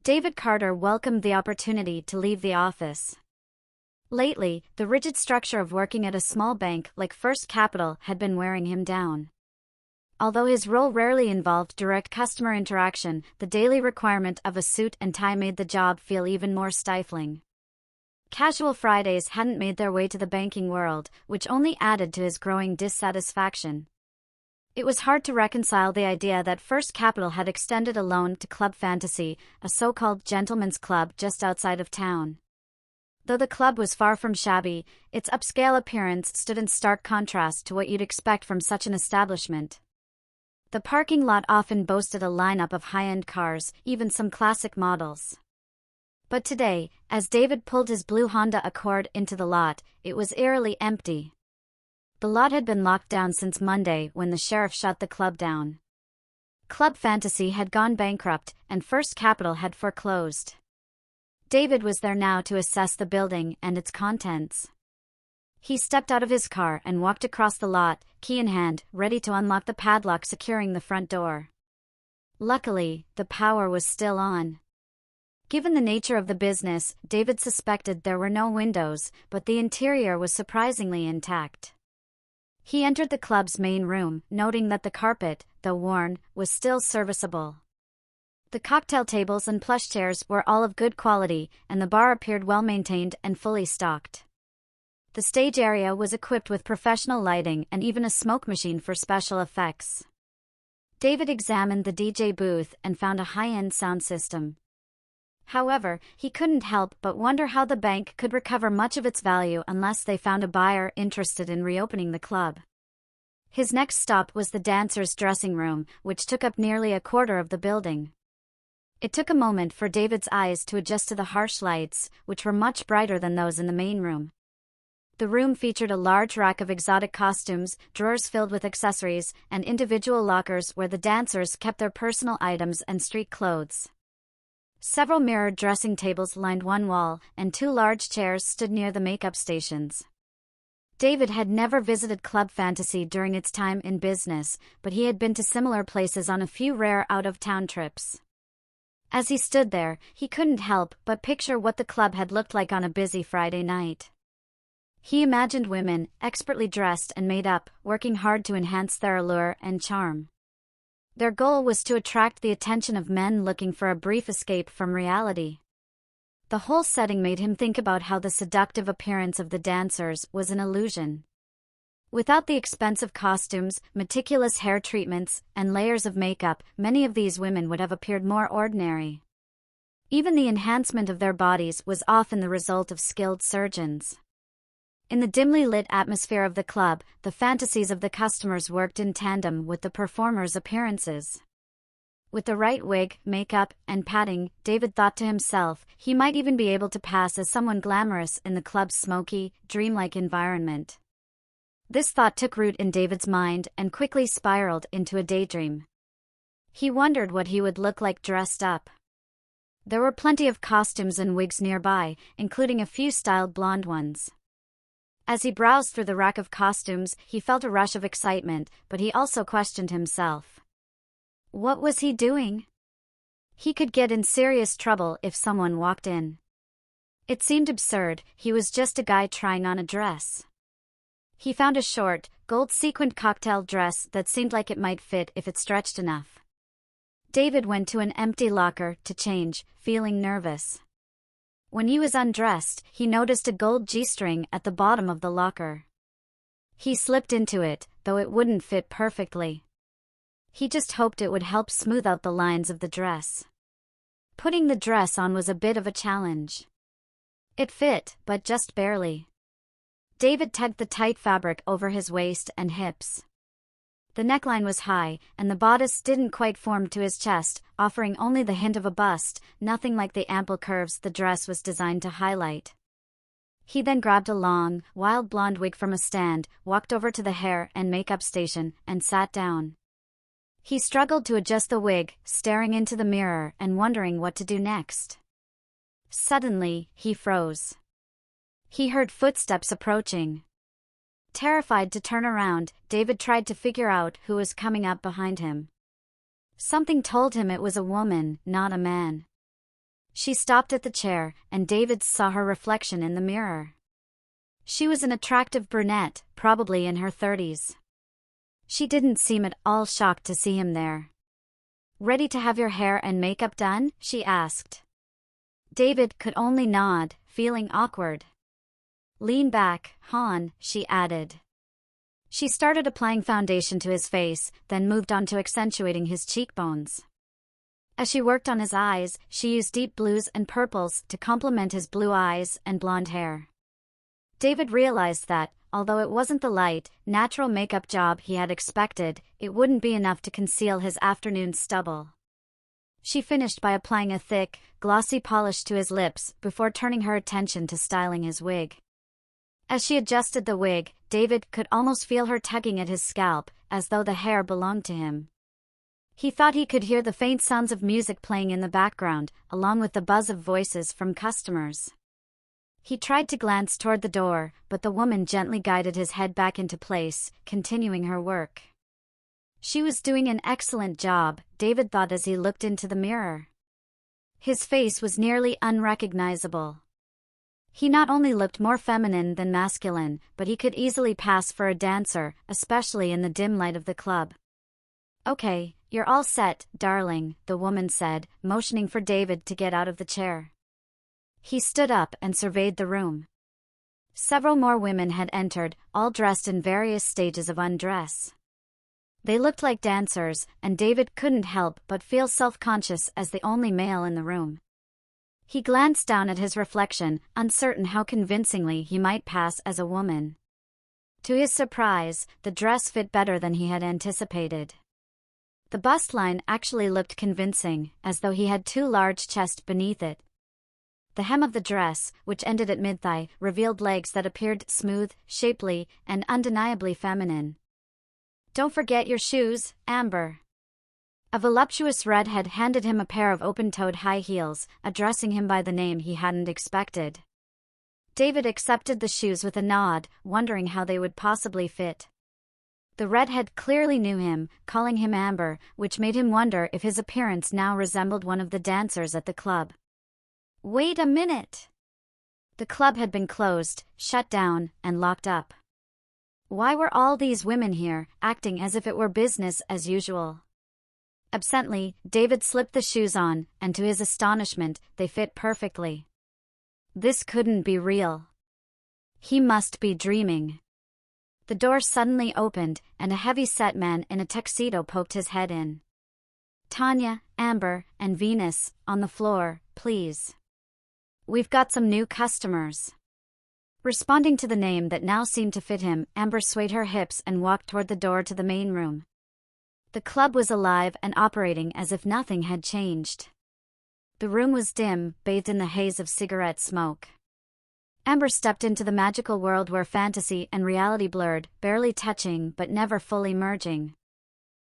David Carter welcomed the opportunity to leave the office. Lately, the rigid structure of working at a small bank like First Capital had been wearing him down. Although his role rarely involved direct customer interaction, the daily requirement of a suit and tie made the job feel even more stifling. Casual Fridays hadn't made their way to the banking world, which only added to his growing dissatisfaction. It was hard to reconcile the idea that First Capital had extended a loan to Club Fantasy, a so-called gentleman's club just outside of town. Though the club was far from shabby, its upscale appearance stood in stark contrast to what you'd expect from such an establishment. The parking lot often boasted a lineup of high-end cars, even some classic models. But today, as David pulled his blue Honda Accord into the lot, it was eerily empty. The lot had been locked down since Monday when the sheriff shut the club down. Club Fantasy had gone bankrupt, and First Capital had foreclosed. David was there now to assess the building and its contents. He stepped out of his car and walked across the lot, key in hand, ready to unlock the padlock securing the front door. Luckily, the power was still on. Given the nature of the business, David suspected there were no windows, but the interior was surprisingly intact. He entered the club's main room, noting that the carpet, though worn, was still serviceable. The cocktail tables and plush chairs were all of good quality, and the bar appeared well-maintained and fully stocked. The stage area was equipped with professional lighting and even a smoke machine for special effects. David examined the DJ booth and found a high-end sound system. However, he couldn't help but wonder how the bank could recover much of its value unless they found a buyer interested in reopening the club. His next stop was the dancers' dressing room, which took up nearly a quarter of the building. It took a moment for David's eyes to adjust to the harsh lights, which were much brighter than those in the main room. The room featured a large rack of exotic costumes, drawers filled with accessories, and individual lockers where the dancers kept their personal items and street clothes. Several mirrored dressing tables lined one wall, and two large chairs stood near the makeup stations. David had never visited Club Fantasy during its time in business, but he had been to similar places on a few rare out-of-town trips. As he stood there, he couldn't help but picture what the club had looked like on a busy Friday night. He imagined women, expertly dressed and made up, working hard to enhance their allure and charm. Their goal was to attract the attention of men looking for a brief escape from reality. The whole setting made him think about how the seductive appearance of the dancers was an illusion. Without the expensive costumes, meticulous hair treatments, and layers of makeup, many of these women would have appeared more ordinary. Even the enhancement of their bodies was often the result of skilled surgeons. In the dimly lit atmosphere of the club, the fantasies of the customers worked in tandem with the performers' appearances. With the right wig, makeup, and padding, David thought to himself, he might even be able to pass as someone glamorous in the club's smoky, dreamlike environment. This thought took root in David's mind and quickly spiraled into a daydream. He wondered what he would look like dressed up. There were plenty of costumes and wigs nearby, including a few styled blonde ones. As he browsed through the rack of costumes, he felt a rush of excitement, but he also questioned himself. What was he doing? He could get in serious trouble if someone walked in. It seemed absurd, he was just a guy trying on a dress. He found a short, gold-sequined cocktail dress that seemed like it might fit if it stretched enough. David went to an empty locker to change, feeling nervous. When he was undressed, he noticed a gold G-string at the bottom of the locker. He slipped into it, though it wouldn't fit perfectly. He just hoped it would help smooth out the lines of the dress. Putting the dress on was a bit of a challenge. It fit, but just barely. David tugged the tight fabric over his waist and hips. The neckline was high, and the bodice didn't quite form to his chest, offering only the hint of a bust, nothing like the ample curves the dress was designed to highlight. He then grabbed a long, wild blonde wig from a stand, walked over to the hair and makeup station, and sat down. He struggled to adjust the wig, staring into the mirror and wondering what to do next. Suddenly, he froze. He heard footsteps approaching. Terrified to turn around, David tried to figure out who was coming up behind him. Something told him it was a woman, not a man. She stopped at the chair, and David saw her reflection in the mirror. She was an attractive brunette, probably in her 30s. She didn't seem at all shocked to see him there. "Ready to have your hair and makeup done?" she asked. David could only nod, feeling awkward. "Lean back, hon," she added. She started applying foundation to his face, then moved on to accentuating his cheekbones. As she worked on his eyes, she used deep blues and purples to complement his blue eyes and blonde hair. David realized that, although it wasn't the light, natural makeup job he had expected, it wouldn't be enough to conceal his afternoon stubble. She finished by applying a thick, glossy polish to his lips before turning her attention to styling his wig. As she adjusted the wig, David could almost feel her tugging at his scalp, as though the hair belonged to him. He thought he could hear the faint sounds of music playing in the background, along with the buzz of voices from customers. He tried to glance toward the door, but the woman gently guided his head back into place, continuing her work. She was doing an excellent job, David thought as he looked into the mirror. His face was nearly unrecognizable. He not only looked more feminine than masculine, but he could easily pass for a dancer, especially in the dim light of the club. "Okay, you're all set, darling," the woman said, motioning for David to get out of the chair. He stood up and surveyed the room. Several more women had entered, all dressed in various stages of undress. They looked like dancers, and David couldn't help but feel self-conscious as the only male in the room. He glanced down at his reflection, uncertain how convincingly he might pass as a woman. To his surprise, the dress fit better than he had anticipated. The bust line actually looked convincing, as though he had two large chests beneath it. The hem of the dress, which ended at mid-thigh, revealed legs that appeared smooth, shapely, and undeniably feminine. "Don't forget your shoes, Amber." A voluptuous redhead handed him a pair of open-toed high heels, addressing him by the name he hadn't expected. David accepted the shoes with a nod, wondering how they would possibly fit. The redhead clearly knew him, calling him Amber, which made him wonder if his appearance now resembled one of the dancers at the club. "Wait a minute!" The club had been closed, shut down, and locked up. Why were all these women here, acting as if it were business as usual? Absently, David slipped the shoes on, and to his astonishment, they fit perfectly. This couldn't be real. He must be dreaming. The door suddenly opened, and a heavy-set man in a tuxedo poked his head in. "Tanya, Amber, and Venus, on the floor, please. We've got some new customers." Responding to the name that now seemed to fit him, Amber swayed her hips and walked toward the door to the main room. The club was alive and operating as if nothing had changed. The room was dim, bathed in the haze of cigarette smoke. Amber stepped into the magical world where fantasy and reality blurred, barely touching but never fully merging.